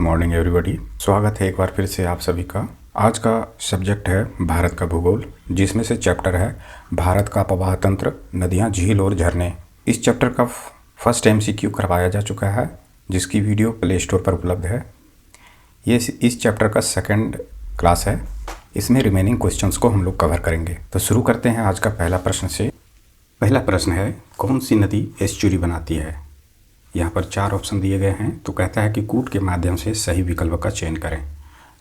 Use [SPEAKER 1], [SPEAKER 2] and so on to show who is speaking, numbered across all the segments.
[SPEAKER 1] Morning everybody, स्वागत है एक बार फिर से आप सभी का। आज का सब्जेक्ट है भारत का भूगोल, जिसमें से चैप्टर है भारत का प्रवाह तंत्र, नदियाँ, झील और झरने। इस चैप्टर का फर्स्ट MCQ करवाया जा चुका है, जिसकी वीडियो प्ले स्टोर पर उपलब्ध है। ये इस चैप्टर का सेकंड क्लास है। इसमें रिमेनिंग क्वेश्चंस को हम लोग कवर करेंगे। तो शुरू करते हैं आज का पहला प्रश्न से। पहला प्रश्न है, कौन सी नदी एस्चुरी बनाती है? यहाँ पर 4 ऑप्शन दिए गए हैं। तो कहता है कि कूट के माध्यम से सही विकल्प का चयन करें।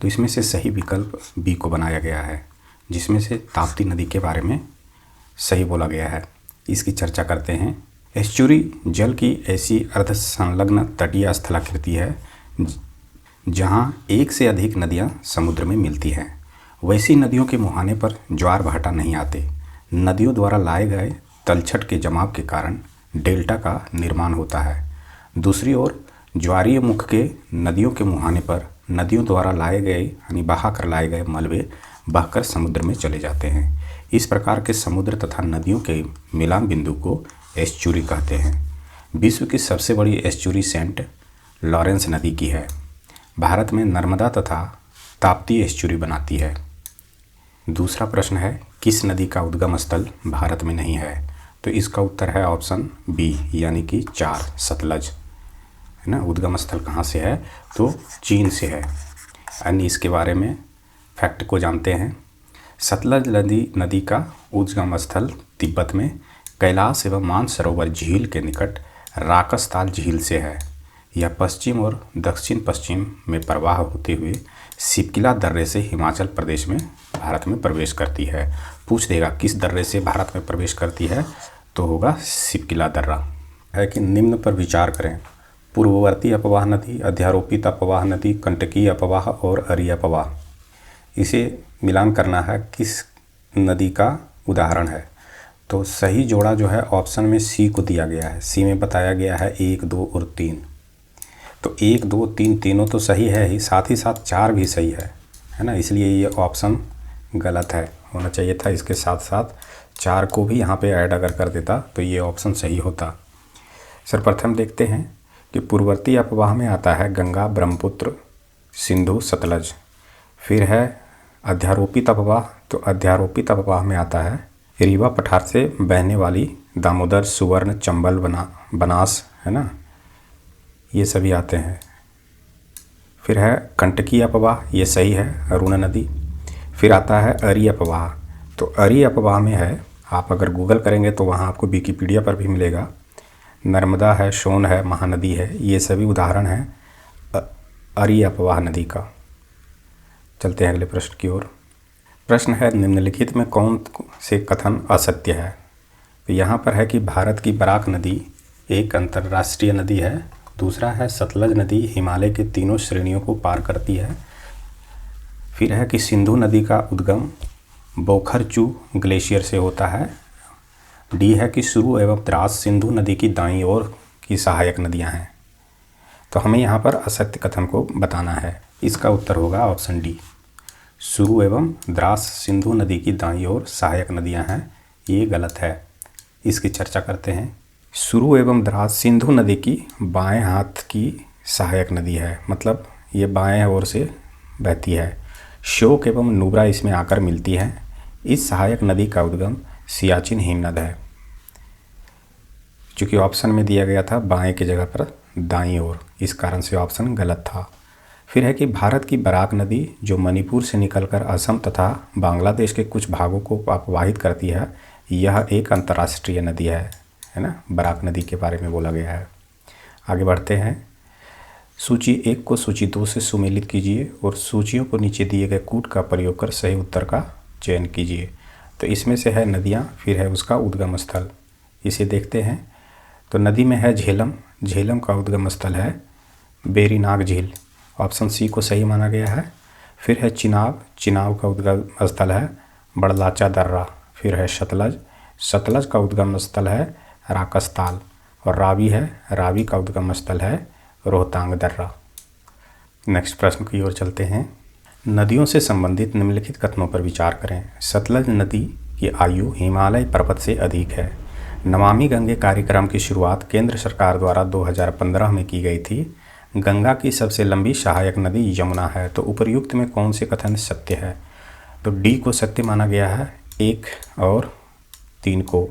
[SPEAKER 1] तो इसमें से सही विकल्प बी को बनाया गया है, जिसमें से ताप्ती नदी के बारे में सही बोला गया है। इसकी चर्चा करते हैं। एस्चुरी जल की ऐसी अर्ध संलग्न तटीय स्थलाकृति है जहाँ एक से अधिक नदियाँ समुद्र में मिलती हैं। वैसी नदियों के मुहाने पर ज्वार भाटा नहीं आते। नदियों द्वारा लाए गए तलछट के जमाव के कारण डेल्टा का निर्माण होता है। दूसरी ओर ज्वारीय मुख के नदियों के मुहाने पर नदियों द्वारा लाए गए यानी बहा कर लाए गए मलबे बहकर समुद्र में चले जाते हैं। इस प्रकार के समुद्र तथा नदियों के मिलान बिंदु को एस्चुरी कहते हैं। विश्व की सबसे बड़ी एस्चुरी सेंट लॉरेंस नदी की है। भारत में नर्मदा तथा ताप्ती एस्चुरी बनाती है। दूसरा प्रश्न है, किस नदी का उद्गम स्थल भारत में नहीं है? तो इसका उत्तर है ऑप्शन बी, यानी कि 4, सतलज है ना। उद्गम स्थल कहाँ से है? तो चीन से है। अन्य इसके बारे में फैक्ट को जानते हैं। सतलज नदी का उद्गम स्थल तिब्बत में कैलाश एवं मानसरोवर झील के निकट राकसताल झील से है। यह पश्चिम और दक्षिण पश्चिम में प्रवाह होते हुए सिपकिला दर्रे से हिमाचल प्रदेश में भारत में प्रवेश करती है। पूछ देगा किस दर्रे से भारत में प्रवेश करती है, तो होगा सिपकिला दर्रा। है कि निम्न पर विचार करें। पूर्ववर्ती अपवाह नदी, अध्यारोपित अपवाह नदी, कंटकी अपवाह और अरी अपवाह। इसे मिलान करना है किस नदी का उदाहरण है। तो सही जोड़ा जो है ऑप्शन में सी को दिया गया है। सी में बताया गया है 1, 2 और 3। तो 1, 2, 3 तीनों तो सही है ही साथ 4 भी सही है ना। इसलिए ये ऑप्शन गलत है। होना चाहिए था इसके साथ साथ 4 को भी यहाँ पे ऐड अगर कर देता तो ये ऑप्शन सही होता। सर्वप्रथम देखते हैं कि पूर्ववर्ती अपवाह में आता है गंगा, ब्रह्मपुत्र, सिंधु, सतलज। फिर है अध्यारोपित अपवाह। तो अध्यारोपित अपवाह में आता है रीवा पठार से बहने वाली दामोदर, सुवर्ण, चंबल, बनास है ना, ये सभी आते हैं। फिर है कंटकी अपवाह, ये सही है, अरुणा नदी। फिर आता है अरी अपवाह। तो अरी अपवाह में है, आप अगर गूगल करेंगे तो वहाँ आपको विकिपीडिया पर भी मिलेगा। नर्मदा है, सोन है, महानदी है, ये सभी उदाहरण हैं अरी अपवाह नदी का। चलते हैं अगले प्रश्न की ओर। प्रश्न है, निम्नलिखित में कौन से कथन असत्य है? तो यहाँ पर है कि भारत की बराक नदी एक अंतर्राष्ट्रीय नदी है। दूसरा है सतलज नदी हिमालय के तीनों श्रेणियों को पार करती है। फिर है कि सिंधु नदी का उद्गम बोखरचू ग्लेशियर से होता है। डी है कि सुरु एवं द्रास सिंधु नदी की दाईं ओर की सहायक नदियां हैं। तो हमें यहाँ पर असत्य कथन को बताना है। इसका उत्तर होगा ऑप्शन डी, सुरु एवं द्रास सिंधु नदी की दाईं ओर सहायक नदियां हैं। ये गलत है। इसकी चर्चा करते हैं। सुरु एवं द्रास सिंधु नदी की बाएं हाथ की सहायक नदी है, मतलब ये बाएं ओर से बहती है। श्योक एवं नुब्रा इसमें आकर मिलती हैं। इस सहायक नदी का उद्गम सियाचिन हिमनद है। चूँकि ऑप्शन में दिया गया था बाएं की जगह पर दाईं ओर, इस कारण से ऑप्शन गलत था। फिर है कि भारत की बराक नदी जो मणिपुर से निकलकर असम तथा बांग्लादेश के कुछ भागों को अपवाहित करती है, यह एक अंतर्राष्ट्रीय नदी है ना। बराक नदी के बारे में बोला गया है। आगे बढ़ते हैं। सूची 1 को सूची 2 से सुमेलित कीजिए और सूचियों को नीचे दिए गए कूट का प्रयोग कर सही उत्तर का चयन कीजिए। तो इसमें से है नदियाँ, फिर है उसका उद्गम स्थल। इसे देखते हैं। तो नदी में है झेलम। झेलम का उद्गम स्थल है बेरीनाग झील। ऑप्शन सी को सही माना गया है। फिर है चिनाब। चिनाब का उद्गम स्थल है बड़लाचा दर्रा। फिर है सतलज। सतलज का उद्गम स्थल है राकसताल। और रावी है, रावी का उद्गम स्थल है रोहतांग दर्रा। नेक्स्ट प्रश्न की ओर चलते हैं। नदियों से संबंधित निम्नलिखित कथनों पर विचार करें। सतलज नदी की आयु हिमालय पर्वत से अधिक है। नमामि गंगे कार्यक्रम की शुरुआत केंद्र सरकार द्वारा 2015 में की गई थी। गंगा की सबसे लंबी सहायक नदी यमुना है। तो उपर्युक्त में कौन से कथन सत्य है? तो डी को सत्य माना गया है, 1 और 3 को,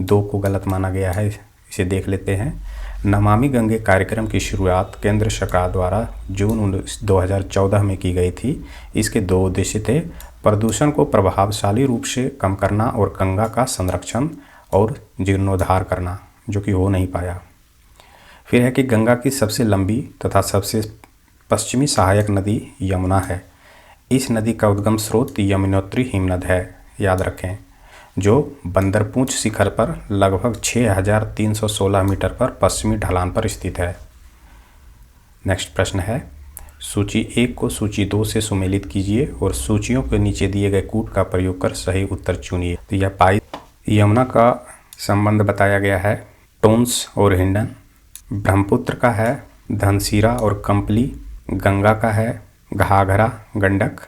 [SPEAKER 1] 2 को गलत माना गया है। इसे देख लेते हैं। नमामि गंगे कार्यक्रम की शुरुआत केंद्र सरकार द्वारा जून 2014 में की गई थी। इसके 2 उद्देश्य थे, प्रदूषण को प्रभावशाली रूप से कम करना और गंगा का संरक्षण और जीर्णोद्धार करना, जो कि हो नहीं पाया। फिर है कि गंगा की सबसे लंबी तथा सबसे पश्चिमी सहायक नदी यमुना है। इस नदी का उद्गम स्रोत यमुनोत्री हिमनद है, याद रखें, जो बंदरपूंछ शिखर पर लगभग 6316 मीटर पर पश्चिमी ढलान पर स्थित है। नेक्स्ट प्रश्न है, सूची 1 को सूची 2 से सुमेलित कीजिए और सूचियों के नीचे दिए गए कूट का प्रयोग कर सही उत्तर चुनिए। तो यह पाई यमुना का संबंध बताया गया है टोन्स और हिंडन, ब्रह्मपुत्र का है धनसीरा और कंपली, गंगा का है घाघरा गंडक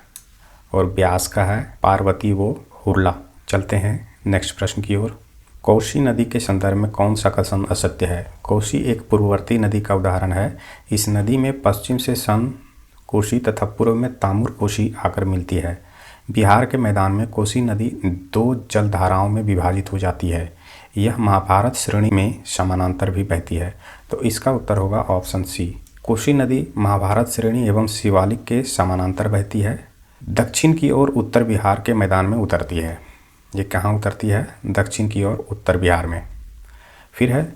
[SPEAKER 1] और ब्यास का है पार्वती वो हुरला। चलते हैं नेक्स्ट प्रश्न की ओर। कोसी नदी के संदर्भ में कौन सा कथन असत्य है? कोसी एक पूर्ववर्ती नदी का उदाहरण है। इस नदी में पश्चिम से सन कोसी तथा पूर्व में तामुर कोसी आकर मिलती है। बिहार के मैदान में कोसी नदी 2 जलधाराओं में विभाजित हो जाती है। यह महाभारत श्रेणी में समानांतर भी बहती है। तो इसका उत्तर होगा ऑप्शन सी। कोसी नदी महाभारत श्रेणी एवं शिवालिक के समानांतर बहती है। दक्षिण की ओर उत्तर बिहार के मैदान में उतरती है। ये कहाँ उतरती है? दक्षिण की ओर उत्तर बिहार में। फिर है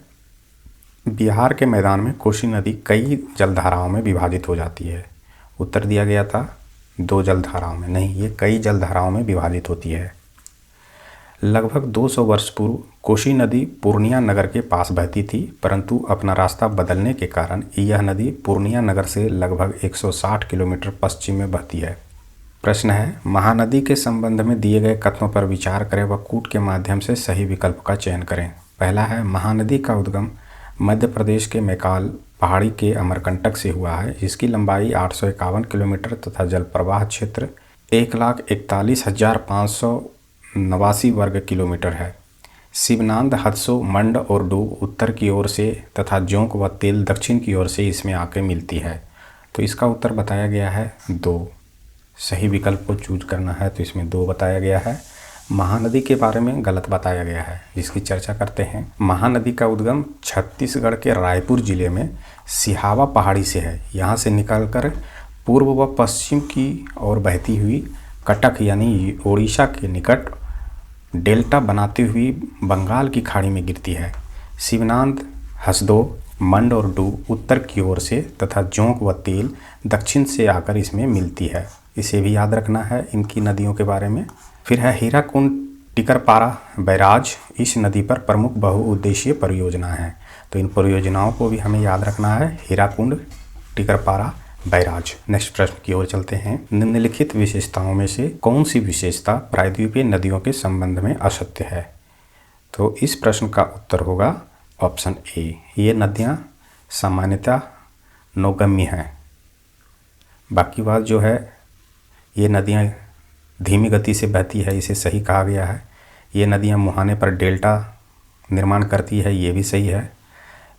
[SPEAKER 1] बिहार के मैदान में कोसी नदी कई जलधाराओं में विभाजित हो जाती है। उत्तर दिया गया था 2 जलधाराओं में, नहीं, ये कई जलधाराओं में विभाजित होती है। लगभग 200 वर्ष पूर्व कोसी नदी पूर्णिया नगर के पास बहती थी, परंतु अपना रास्ता बदलने के कारण यह नदी पूर्णिया नगर से लगभग 160 किलोमीटर पश्चिम में बहती है। प्रश्न है, महानदी के संबंध में दिए गए कथनों पर विचार करें व कूट के माध्यम से सही विकल्प का चयन करें। पहला है, महानदी का उद्गम मध्य प्रदेश के मैकाल पहाड़ी के अमरकंटक से हुआ है। इसकी लंबाई 851 किलोमीटर तथा जल प्रवाह क्षेत्र 1,41,589 वर्ग किलोमीटर है। शिवनांद, हदसो, मंड और डूब उत्तर की ओर से तथा जोंक व तेल दक्षिण की ओर से इसमें आके मिलती है। तो इसका उत्तर बताया गया है 2। सही विकल्प को चूज करना है, तो इसमें 2 बताया गया है। महानदी के बारे में गलत बताया गया है, जिसकी चर्चा करते हैं। महानदी का उद्गम छत्तीसगढ़ के रायपुर जिले में सिहावा पहाड़ी से है। यहाँ से निकलकर पूर्व व पश्चिम की ओर बहती हुई कटक यानी ओडिशा के निकट डेल्टा बनाती हुई बंगाल की खाड़ी में गिरती है। शिवनांद, हसदो, मंड और डूब उत्तर की ओर से तथा जोंक व तेल दक्षिण से आकर इसमें मिलती है। इसे भी याद रखना है इनकी नदियों के बारे में। फिर है हीराकुंड टिकरपारा बैराज, इस नदी पर प्रमुख बहुउद्देशीय परियोजना है। तो इन परियोजनाओं को भी हमें याद रखना है, हीराकुंड टिकरपारा बैराज। नेक्स्ट प्रश्न की ओर चलते हैं। निम्नलिखित विशेषताओं में से कौन सी विशेषता प्रायद्वीपीय नदियों के संबंध में असत्य है? तो इस प्रश्न का उत्तर होगा ऑप्शन ए। ये नदियाँ सामान्यतः नौगम्य हैं। बाकी बात जो है, ये नदियाँ धीमी गति से बहती है, इसे सही कहा गया है। ये नदियाँ मुहाने पर डेल्टा निर्माण करती है, ये भी सही है।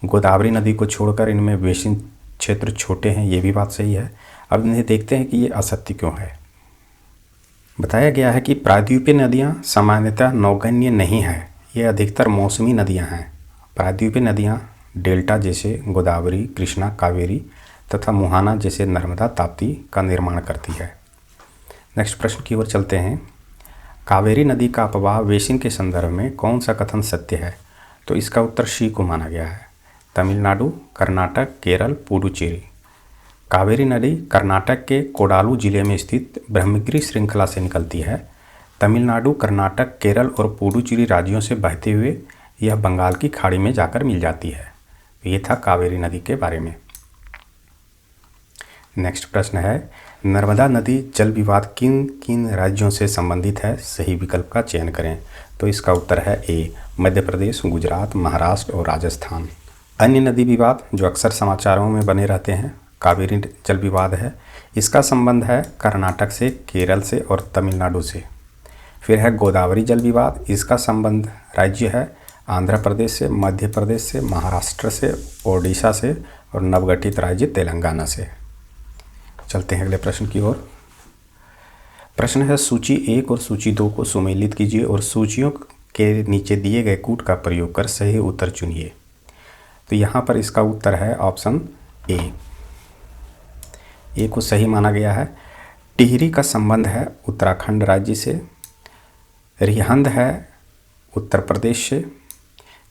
[SPEAKER 1] गोदावरी नदी को छोड़कर इनमें बेसिन क्षेत्र छोटे हैं, ये भी बात सही है। अब इन्हें देखते हैं कि ये असत्य क्यों है। बताया गया है कि प्रायद्वीपीय नदियाँ सामान्यतः नौगम्य नहीं हैं, ये अधिकतर मौसमी नदियाँ हैं। प्रायद्वीपीय नदियाँ डेल्टा जैसे गोदावरी, कृष्णा, कावेरी तथा मुहाना जैसे नर्मदा, ताप्ती का निर्माण करती है। नेक्स्ट प्रश्न की ओर चलते हैं। कावेरी नदी का अपवाह बेसिन के संदर्भ में कौन सा कथन सत्य है? तो इसका उत्तर सी को माना गया है। तमिलनाडु, कर्नाटक, केरल, पुडुचेरी। कावेरी नदी कर्नाटक के कोडालू जिले में स्थित ब्रह्मगिरी श्रृंखला से निकलती है। तमिलनाडु, कर्नाटक, केरल और पुडुचेरी राज्यों से बहते हुए यह बंगाल की खाड़ी में जाकर मिल जाती है। ये था कावेरी नदी के बारे में। नेक्स्ट प्रश्न है, नर्मदा नदी जल विवाद किन किन राज्यों से संबंधित है? सही विकल्प का चयन करें। तो इसका उत्तर है ए, मध्य प्रदेश, गुजरात, महाराष्ट्र और राजस्थान। अन्य नदी विवाद जो अक्सर समाचारों में बने रहते हैं, कावेरी जल विवाद है। इसका संबंध है कर्नाटक से, केरल से और तमिलनाडु से। फिर है गोदावरी जल विवाद, इसका संबंध राज्य है आंध्र प्रदेश से, मध्य प्रदेश से, महाराष्ट्र से, ओडिशा से और नवगठित राज्य तेलंगाना से। चलते हैं अगले प्रश्न की ओर। प्रश्न है सूची 1 और सूची 2 को सुमेलित कीजिए और सूचियों के नीचे दिए गए कूट का प्रयोग कर सही उत्तर चुनिए। तो यहाँ पर इसका उत्तर है ऑप्शन ए को सही माना गया है। टिहरी का संबंध है उत्तराखंड राज्य से, रिहंद है उत्तर प्रदेश से,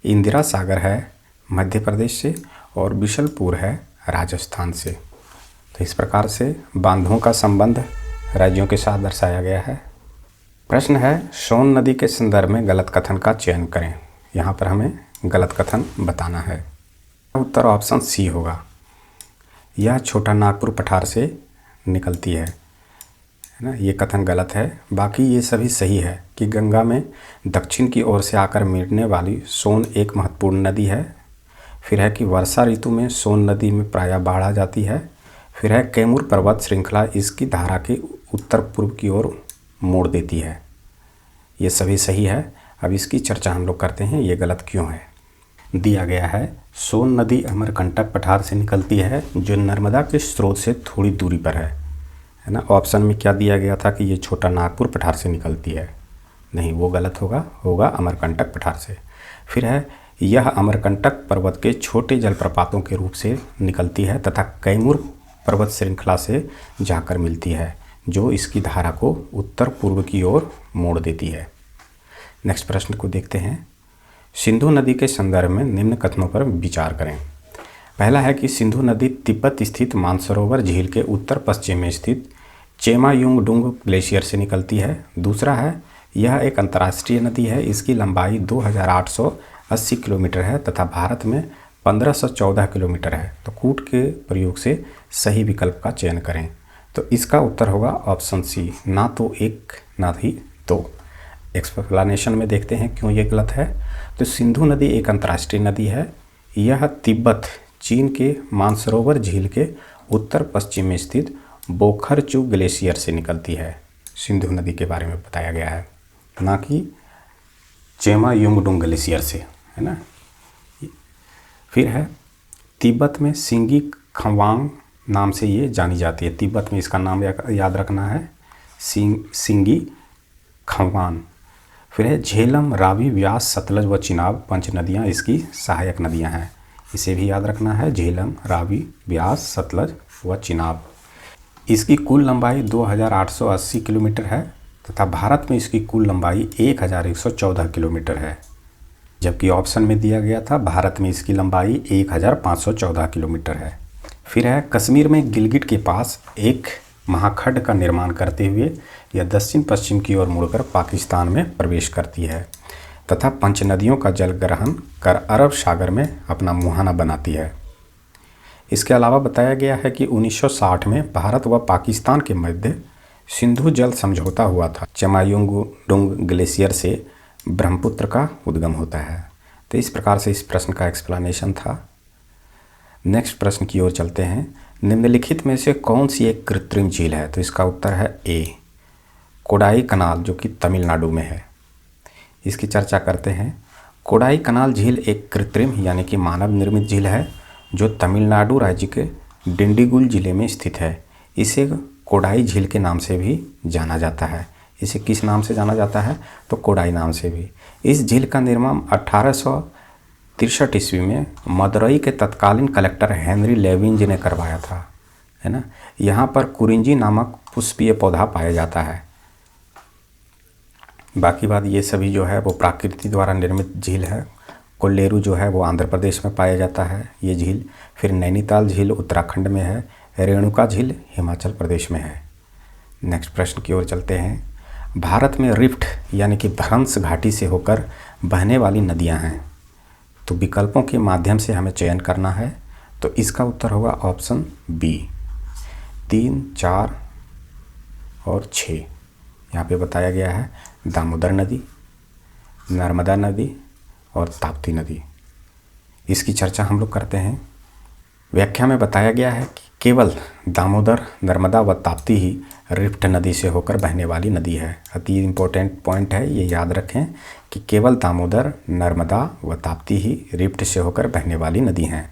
[SPEAKER 1] इंदिरा सागर है मध्य प्रदेश से और बिशलपुर है राजस्थान से। तो इस प्रकार से बांधों का संबंध राज्यों के साथ दर्शाया गया है। प्रश्न है सोन नदी के संदर्भ में गलत कथन का चयन करें। यहाँ पर हमें गलत कथन बताना है। उत्तर ऑप्शन सी होगा। यह छोटा नागपुर पठार से निकलती है ना, ये कथन गलत है। बाकी ये सभी सही है कि गंगा में दक्षिण की ओर से आकर मिलने वाली सोन एक महत्वपूर्ण नदी है। फिर है कि वर्षा ऋतु में सोन नदी में प्रायः बाढ़ आ जाती है। फिर है कैमूर पर्वत श्रृंखला इसकी धारा के उत्तर पूर्व की ओर मोड़ देती है। ये सभी सही है। अब इसकी चर्चा हम लोग करते हैं, ये गलत क्यों है। दिया गया है सोन नदी अमरकंटक पठार से निकलती है जो नर्मदा के स्रोत से थोड़ी दूरी पर है ना। ऑप्शन में क्या दिया गया था कि ये छोटा नागपुर पठार से निकलती है, नहीं वो गलत होगा अमरकंटक पठार से। फिर है यह अमरकंटक पर्वत के छोटे जलप्रपातों के रूप से निकलती है तथा कैमूर पर्वत श्रृंखला से जाकर मिलती है जो इसकी धारा को उत्तर पूर्व की ओर मोड़ देती है। नेक्स्ट प्रश्न को देखते हैं। सिंधु नदी के संदर्भ में निम्न कथनों पर विचार करें। पहला है कि सिंधु नदी तिब्बत स्थित मानसरोवर झील के उत्तर पश्चिम में स्थित चेमायुंगडुंग ग्लेशियर से निकलती है। दूसरा है यह एक अंतर्राष्ट्रीय नदी है, इसकी लंबाई 2880 किलोमीटर है तथा भारत में 1514 किलोमीटर है। तो कूट के प्रयोग से सही विकल्प का चयन करें। तो इसका उत्तर होगा ऑप्शन सी, ना तो एक ना ही दो। एक्सप्लेनेशन में देखते हैं क्यों ये गलत है। तो सिंधु नदी एक अंतर्राष्ट्रीय नदी है। यह तिब्बत चीन के मानसरोवर झील के उत्तर पश्चिम में स्थित बोखरचू ग्लेशियर से निकलती है। सिंधु नदी के बारे में बताया गया है, ना कि चेमायुंगडुंग ग्लेशियर से, है ना। फिर है तिब्बत में सिंगी खवांग नाम से ये जानी जाती है। तिब्बत में इसका नाम याद रखना है, सिंगी खवांग। फिर है झेलम, रावी, व्यास, सतलज व चिनाब पंच नदियाँ इसकी सहायक नदियाँ हैं। इसे भी याद रखना है, झेलम, रावी, व्यास, सतलज व चिनाब। इसकी कुल लंबाई 2880 किलोमीटर है तथा भारत में इसकी कुल लंबाई 1114 किलोमीटर है, जबकि ऑप्शन में दिया गया था भारत में इसकी लंबाई 1514 किलोमीटर है। फिर है कश्मीर में गिलगिट के पास एक महाखंड का निर्माण करते हुए यह दक्षिण पश्चिम की ओर मुड़कर पाकिस्तान में प्रवेश करती है तथा पंच नदियों का जल ग्रहण कर अरब सागर में अपना मुहाना बनाती है। इसके अलावा बताया गया है कि 1960 में भारत व पाकिस्तान के मध्य सिंधु जल समझौता हुआ था। चेमायुंगडुंग ग्लेशियर से ब्रह्मपुत्र का उद्गम होता है। तो इस प्रकार से इस प्रश्न का एक्सप्लेनेशन था। नेक्स्ट प्रश्न की ओर चलते हैं। निम्नलिखित में से कौन सी एक कृत्रिम झील है। तो इसका उत्तर है ए, कोडाई कनाल, जो कि तमिलनाडु में है। इसकी चर्चा करते हैं। कोडाई कनाल झील एक कृत्रिम यानी कि मानव निर्मित झील है जो तमिलनाडु राज्य के डिंडीगुल जिले में स्थित है। इसे कोडाई झील के नाम से भी जाना जाता है। इसे किस नाम से जाना जाता है, तो कोडाई नाम से भी। इस झील का निर्माण 1863 ईस्वी में मदुरई के तत्कालीन कलेक्टर हेनरी लेविंज ने करवाया था, है ना। यहाँ पर कुरिंजी नामक पुष्पीय पौधा पाया जाता है। बाकी बात ये सभी जो है वो प्रकृति द्वारा निर्मित झील है। कोल्लेरू जो है वो आंध्र प्रदेश में पाया जाता है ये झील। फिर नैनीताल झील उत्तराखंड में है। रेणुका झील हिमाचल प्रदेश में है। नेक्स्ट प्रश्न की ओर चलते हैं। भारत में रिफ्ट यानी कि भ्रंश घाटी से होकर बहने वाली नदियां हैं, तो विकल्पों के माध्यम से हमें चयन करना है। तो इसका उत्तर होगा ऑप्शन बी, 3, 4 और 6। यहाँ पे बताया गया है दामोदर नदी, नर्मदा नदी और ताप्ती नदी। इसकी चर्चा हम लोग करते हैं। व्याख्या में बताया गया है कि केवल दामोदर, नर्मदा व ताप्ती ही रिफ्ट नदी से होकर बहने वाली नदी है। अति इम्पोर्टेंट पॉइंट है, ये याद रखें कि केवल दामोदर, नर्मदा व ताप्ती ही रिफ्ट से होकर बहने वाली नदी हैं।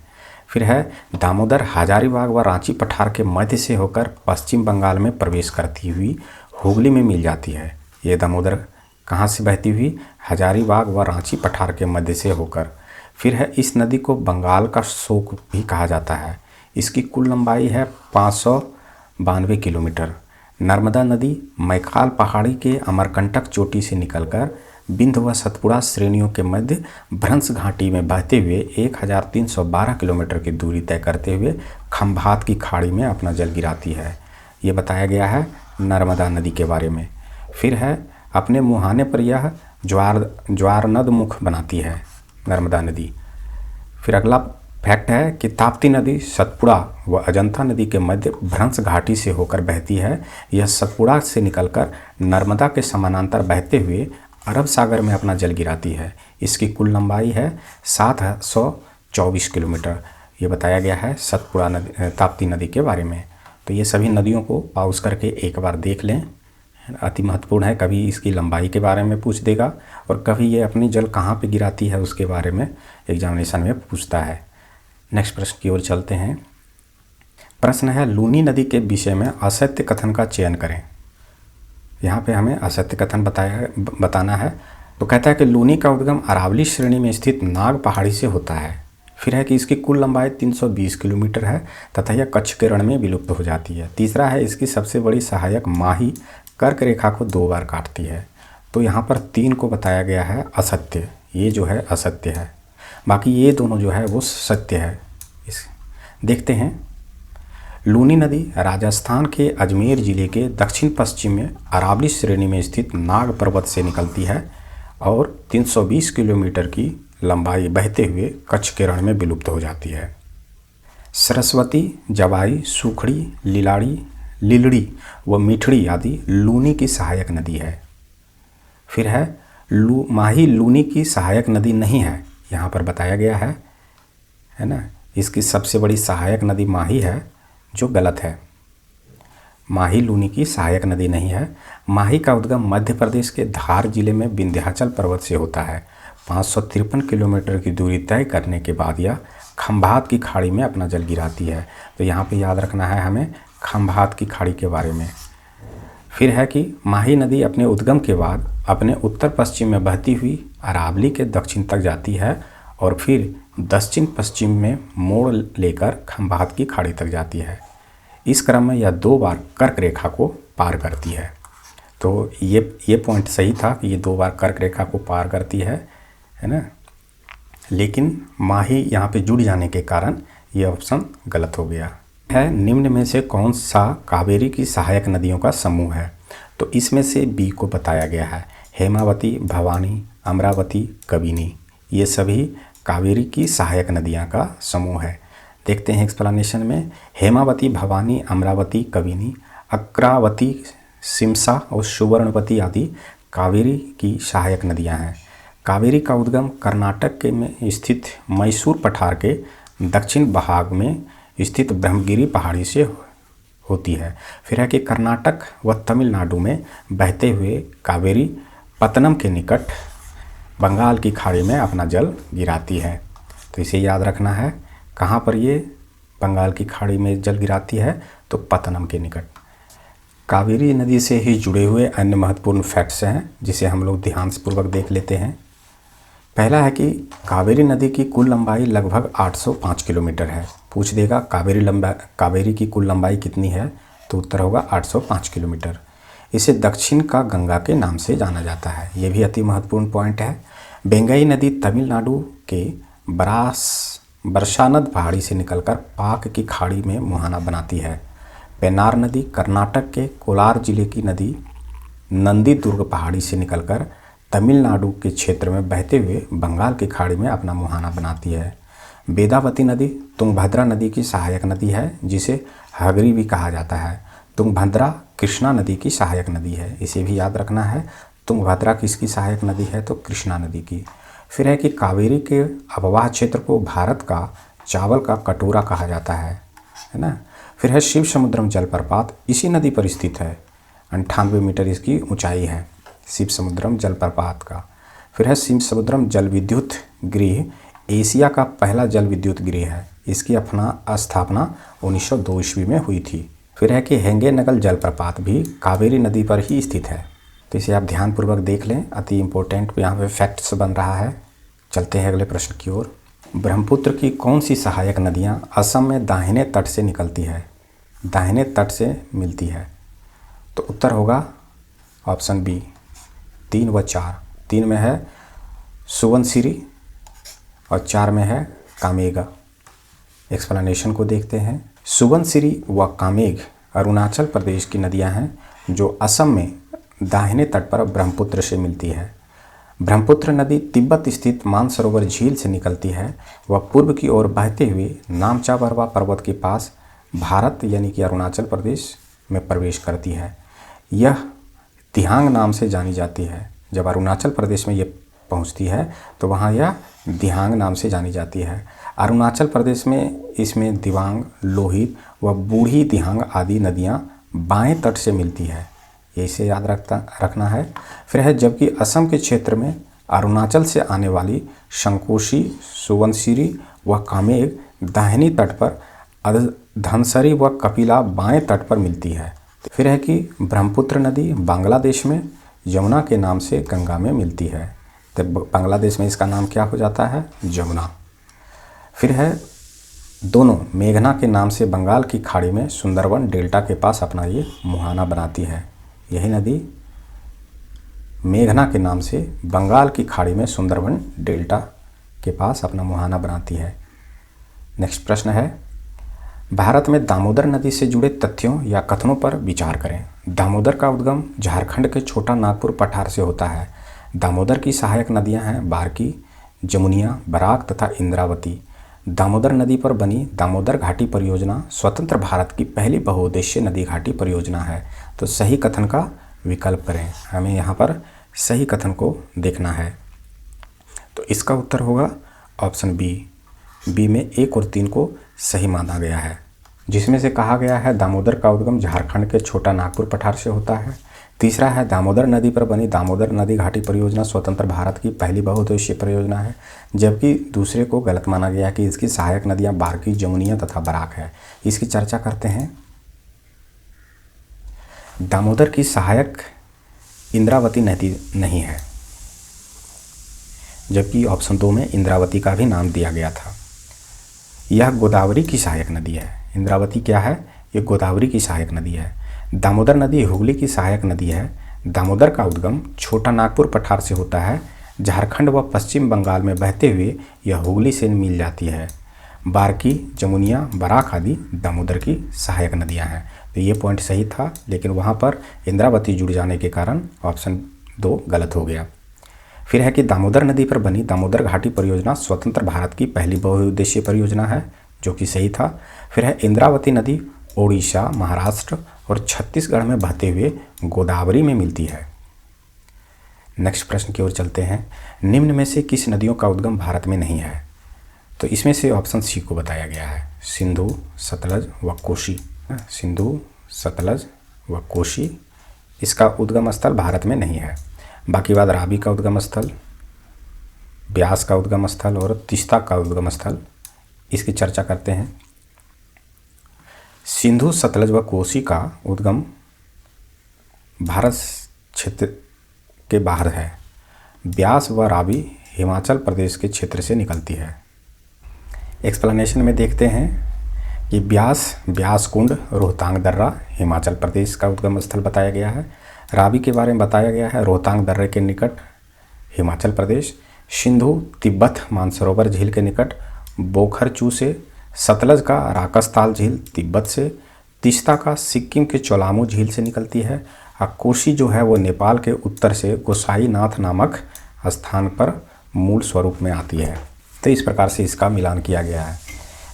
[SPEAKER 1] फिर है दामोदर हजारीबाग व रांची पठार के मध्य से होकर पश्चिम बंगाल में प्रवेश करती हुई हुगली में मिल जाती है। ये दामोदर कहाँ से बहती हुई? हजारीबाग व रांची पठार के मध्य से होकर। फिर है इस नदी को बंगाल का शोक भी कहा जाता है। इसकी कुल लंबाई है 592 किलोमीटर। नर्मदा नदी मैखाल पहाड़ी के अमरकंटक चोटी से निकलकर बिंध्य व सतपुड़ा श्रेणियों के मध्य भ्रंश घाटी में बहते हुए 1312 किलोमीटर की दूरी तय करते हुए खंभात की खाड़ी में अपना जल गिराती है। ये बताया गया है नर्मदा नदी के बारे में। फिर है अपने मुहाने पर यह ज्वारनद मुख बनाती है नर्मदा नदी। फिर अगला फैक्ट है कि ताप्ती नदी सतपुड़ा व अजंता नदी के मध्य भ्रंश घाटी से होकर बहती है। यह सतपुड़ा से निकलकर नर्मदा के समानांतर बहते हुए अरब सागर में अपना जल गिराती है। इसकी कुल लंबाई है 724 किलोमीटर। ये बताया गया है सतपुड़ा नदी ताप्ती नदी के बारे में। तो ये सभी नदियों को पॉज करके एक बार देख लें, अति महत्वपूर्ण है। कभी इसकी लंबाई के बारे में पूछ देगा और कभी ये अपनी जल कहाँ पे गिराती है उसके बारे में एग्जामिनेशन में पूछता है। नेक्स्ट प्रश्न की ओर चलते हैं। प्रश्न है लूनी नदी के विषय में असत्य कथन का चयन करें। यहाँ पे हमें असत्य कथन बताना है। तो कहता है कि लूनी का उद्गम अरावली श्रेणी में स्थित नाग पहाड़ी से होता है। फिर है कि इसकी कुल लंबाई 320 किलोमीटर है तथा यह कच्छ के रण में विलुप्त हो जाती है। तीसरा है इसकी सबसे बड़ी सहायक माही कर्क रेखा को 2 बार काटती है। तो यहाँ पर 3 को बताया गया है असत्य, ये जो है असत्य है, बाकी ये दोनों जो है वो सत्य है। देखते हैं। लूनी नदी राजस्थान के अजमेर जिले के दक्षिण पश्चिम में अरावली श्रेणी में स्थित नाग पर्वत से निकलती है और 320 किलोमीटर की लंबाई बहते हुए कच्छ के रण में विलुप्त हो जाती है। सरस्वती, जवाई, सुखड़ी, लीलड़ी व मिठड़ी आदि लूनी की सहायक नदी है। फिर है माही लूनी की सहायक नदी नहीं है, यहाँ पर बताया गया है ना। इसकी सबसे बड़ी सहायक नदी माही है, जो गलत है। माही लूनी की सहायक नदी नहीं है। माही का उद्गम मध्य प्रदेश के धार जिले में विंध्याचल पर्वत से होता है। 553 किलोमीटर की दूरी तय करने के बाद यह खंभात की खाड़ी में अपना जल गिराती है। तो यहाँ पे याद रखना है हमें खंभात की खाड़ी के बारे में। फिर है कि माही नदी अपने उद्गम के बाद अपने उत्तर पश्चिम में बहती हुई अरावली के दक्षिण तक जाती है और फिर दक्षिण पश्चिम में मोड़ लेकर खंभात की खाड़ी तक जाती है। इस क्रम में यह 2 बार कर्क रेखा को पार करती है। तो ये पॉइंट सही था कि ये 2 बार कर्क रेखा को पार करती है ना। लेकिन माही यहाँ पे जुड़ जाने के कारण ये ऑप्शन गलत हो गया है। निम्न में से कौन सा कावेरी की सहायक नदियों का समूह है? तो इसमें से बी को बताया गया है। हेमावती, भवानी, अमरावती, कबिनी, ये सभी कावेरी की सहायक नदियाँ का समूह है। देखते हैं एक्सप्लेनेशन में। हेमावती, भवानी, अमरावती, कबिनी, अक्रावती, सिमसा और सुवर्णवती आदि कावेरी की सहायक नदियाँ हैं। कावेरी का उद्गम कर्नाटक के में स्थित मैसूर पठार के दक्षिण भाग में स्थित ब्रह्मगिरी पहाड़ी से होती है। फिर है कि कर्नाटक व तमिलनाडु में बहते हुए कावेरी पत्तनम के निकट बंगाल की खाड़ी में अपना जल गिराती है। तो इसे याद रखना है, कहाँ पर ये बंगाल की खाड़ी में जल गिराती है? तो पत्तनम के निकट। कावेरी नदी से ही जुड़े हुए अन्य महत्वपूर्ण फैक्ट्स हैं जिसे हम लोग ध्यानपूर्वक देख लेते हैं। पहला है कि कावेरी नदी की कुल लंबाई लगभग 805 किलोमीटर है। पूछ देगा कावेरी की कुल लंबाई कितनी है? तो उत्तर होगा 805 किलोमीटर। इसे दक्षिण का गंगा के नाम से जाना जाता है, ये भी अति महत्वपूर्ण पॉइंट है। बेंगई नदी तमिलनाडु के बरसानद पहाड़ी से निकलकर पाक की खाड़ी में मुहाना बनाती है। पेन्नार नदी कर्नाटक के कोलार जिले की नदी नंदी दुर्ग पहाड़ी से निकलकर तमिलनाडु के क्षेत्र में बहते हुए बंगाल की खाड़ी में अपना मुहाना बनाती है। वेदावती नदी तुंगभद्रा नदी की सहायक नदी है, जिसे हगरी भी कहा जाता है। तुंगभद्रा कृष्णा नदी की सहायक नदी है, इसे भी याद रखना है। तुंगभद्रा किसकी सहायक नदी है? तो कृष्णा नदी की। फिर है कि कावेरी के अववाह क्षेत्र को भारत का चावल का कटोरा कहा जाता है ना। फिर है शिव समुद्रम जलप्रपात इसी नदी पर स्थित है, 98 मीटर इसकी ऊंचाई है शिव समुद्रम जलप्रपात का। फिर है शिव समुद्रम जल विद्युत गृह एशिया का पहला जल विद्युत गृह है, इसकी अपना स्थापना 1902 ईस्वी में हुई थी। फिर है कि हेंगे नगल जलप्रपात भी कावेरी नदी पर ही स्थित है। तो इसे आप ध्यानपूर्वक देख लें, अति इम्पोर्टेंट यहाँ पे फैक्ट्स बन रहा है। चलते हैं अगले प्रश्न की ओर। ब्रह्मपुत्र की कौन सी सहायक नदियाँ असम में दाहिने तट से निकलती है, दाहिने तट से मिलती है? तो उत्तर होगा ऑप्शन बी 3 व 4। 3 में है सुबनसिरी और 4 में है कामेगा। एक्सप्लेनेशन को देखते हैं। सुबनसिरी व कामेग अरुणाचल प्रदेश की नदियां हैं जो असम में दाहिने तट पर ब्रह्मपुत्र से मिलती है। ब्रह्मपुत्र नदी तिब्बत स्थित मानसरोवर झील से निकलती है। वह पूर्व की ओर बहते हुए नामचा बरवा पर्वत के पास भारत यानी कि अरुणाचल प्रदेश में प्रवेश करती है। यह दिहांग नाम से जानी जाती है। जब अरुणाचल प्रदेश में ये पहुंचती है तो वहाँ यह दिहांग नाम से जानी जाती है। अरुणाचल प्रदेश में इसमें दिबांग, लोहित व बूढ़ी दिहांग आदि नदियाँ बाएं तट से मिलती है। ये इसे याद रखना है। फिर है जबकि असम के क्षेत्र में अरुणाचल से आने वाली शंकोशी, सुबनसिरी व कामेग दाहिनी तट पर, धनसरी व कपिला बाएं तट पर मिलती है। फिर है कि ब्रह्मपुत्र नदी बांग्लादेश में यमुना के नाम से गंगा में मिलती है। तो बांग्लादेश में इसका नाम क्या हो जाता है? यमुना। फिर है दोनों मेघना के नाम से बंगाल की खाड़ी में सुंदरवन डेल्टा के पास अपना ये मुहाना बनाती है। यही नदी मेघना के नाम से बंगाल की खाड़ी में सुंदरवन डेल्टा के पास अपना मुहाना बनाती है। नेक्स्ट प्रश्न है, भारत में दामोदर नदी से जुड़े तथ्यों या कथनों पर विचार करें। दामोदर का उद्गम झारखंड के छोटा नागपुर पठार से होता है। दामोदर की सहायक नदियां हैं बारकी, जमुनिया, बराक तथा इंद्रावती। दामोदर नदी पर बनी दामोदर घाटी परियोजना स्वतंत्र भारत की पहली बहुउद्देशीय नदी घाटी परियोजना है। तो सही कथन का विकल्प करें। हमें यहाँ पर सही कथन को देखना है। तो इसका उत्तर होगा ऑप्शन बी। बी में 1 और 3 को सही माना गया है, जिसमें से कहा गया है दामोदर का उद्गम झारखंड के छोटा नागपुर पठार से होता है। तीसरा है दामोदर नदी पर बनी दामोदर नदी घाटी परियोजना स्वतंत्र भारत की पहली बहुउद्देशीय परियोजना है। जबकि दूसरे को गलत माना गया कि इसकी सहायक नदियां बारकी, जमुनिया तथा बराक है। इसकी चर्चा करते हैं। दामोदर की सहायक इंद्रावती नदी नहीं है, जबकि ऑप्शन 2 में इंद्रावती का भी नाम दिया गया था। यह गोदावरी की सहायक नदी है। इंद्रावती क्या है? ये गोदावरी की सहायक नदी है। दामोदर नदी हुगली की सहायक नदी है। दामोदर का उद्गम छोटा नागपुर पठार से होता है। झारखंड व पश्चिम बंगाल में बहते हुए यह हुगली से मिल जाती है। बारकी, जमुनिया, बराक आदि दामोदर की सहायक नदियां हैं। तो ये पॉइंट सही था, लेकिन वहाँ पर इंद्रावती जुड़ जाने के कारण ऑप्शन 2 गलत हो गया। फिर है कि दामोदर नदी पर बनी दामोदर घाटी परियोजना स्वतंत्र भारत की पहली बहुउद्देशीय परियोजना है, जो कि सही था। फिर है इंद्रावती नदी ओडिशा, महाराष्ट्र और छत्तीसगढ़ में बहते हुए गोदावरी में मिलती है। नेक्स्ट प्रश्न की ओर चलते हैं। निम्न में से किस नदियों का उद्गम भारत में नहीं है? तो इसमें से ऑप्शन सी को बताया गया है, सिंधु, सतलज व कोशी। सिंधु, सतलज व कोशी, इसका उद्गम स्थल भारत में नहीं है। बाकी बात रावी का उद्गम स्थल, ब्यास का उद्गम स्थल और तीस्ता का उद्गम स्थल, इसकी चर्चा करते हैं। सिंधु, सतलज व कोसी का उद्गम भारत क्षेत्र के बाहर है। ब्यास व रावी हिमाचल प्रदेश के क्षेत्र से निकलती है। एक्सप्लेनेशन में देखते हैं कि ब्यास कुंड, रोहतांग दर्रा हिमाचल प्रदेश का उद्गम स्थल बताया गया है। रावी के बारे में बताया गया है, रोहतांग दर्रे के निकट हिमाचल प्रदेश। सिंधु तिब्बत मानसरोवर झील के निकट बोखरचू से। सतलज का राकसताल झील तिब्बत से। तीस्ता का सिक्किम के चोलामू झील से निकलती है। और कोशी जो है वो नेपाल के उत्तर से गोसाईनाथ नामक स्थान पर मूल स्वरूप में आती है। तो इस प्रकार से इसका मिलान किया गया है।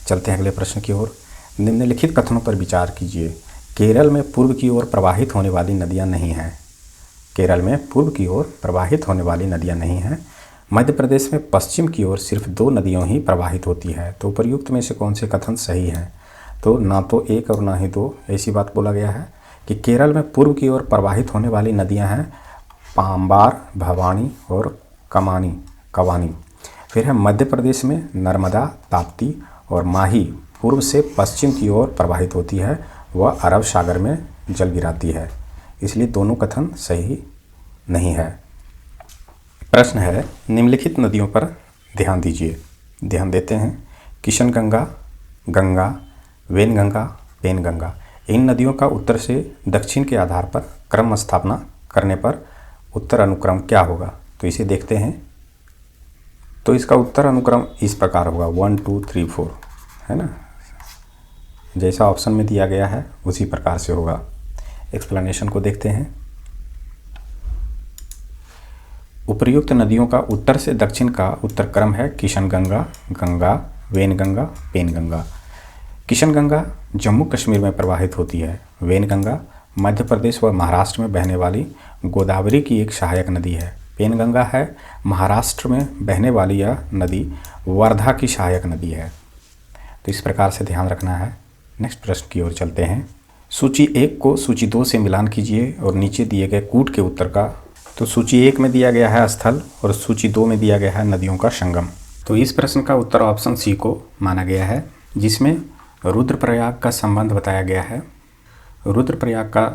[SPEAKER 1] चलते हैं अगले प्रश्न की ओर। निम्नलिखित कथनों पर विचार कीजिए। केरल में पूर्व की ओर प्रवाहित होने वाली नदियाँ नहीं हैं। केरल में पूर्व की ओर प्रवाहित होने वाली नदियाँ नहीं हैं। मध्य प्रदेश में पश्चिम की ओर सिर्फ 2 नदियों ही प्रवाहित होती है। तो उपर्युक्त में से कौन से कथन सही हैं? तो ना तो 1 और ना ही 2 ऐसी बात बोला गया है कि केरल में पूर्व की ओर प्रवाहित होने वाली नदियां हैं पाम्बार, भवानी और कवानी। फिर है मध्य प्रदेश में नर्मदा, ताप्ती और माही पूर्व से पश्चिम की ओर प्रवाहित होती है, वह अरब सागर में जल गिराती है। इसलिए दोनों कथन सही नहीं है। प्रश्न है, निम्नलिखित नदियों पर ध्यान दीजिए। ध्यान देते हैं। किशनगंगा, गंगा, वेनगंगा, पेनगंगा। इन नदियों का उत्तर से दक्षिण के आधार पर क्रम स्थापना करने पर उत्तर अनुक्रम क्या होगा? तो इसे देखते हैं। तो इसका उत्तर अनुक्रम इस प्रकार होगा 1 2 3 4, है ना। जैसा ऑप्शन में दिया गया है उसी प्रकार से होगा। एक्सप्लेनेशन को देखते हैं। उपर्युक्त नदियों का उत्तर से दक्षिण का उत्तर क्रम है किशनगंगा, गंगा, वेनगंगा, पेनगंगा। किशनगंगा जम्मू कश्मीर में प्रवाहित होती है। वेनगंगा मध्य प्रदेश व महाराष्ट्र में बहने वाली गोदावरी की एक सहायक नदी है। पेनगंगा है महाराष्ट्र में बहने वाली यह नदी वर्धा की सहायक नदी है। तो इस प्रकार से ध्यान रखना है। नेक्स्ट प्रश्न की ओर चलते हैं। सूची 1 को सूची 2 से मिलान कीजिए और नीचे दिए गए कूट के उत्तर का। तो सूची 1 में दिया गया है स्थल और सूची 2 में दिया गया है नदियों का संगम। तो इस प्रश्न का उत्तर ऑप्शन सी को माना गया है, जिसमें रुद्रप्रयाग का संबंध बताया गया है। रुद्रप्रयाग का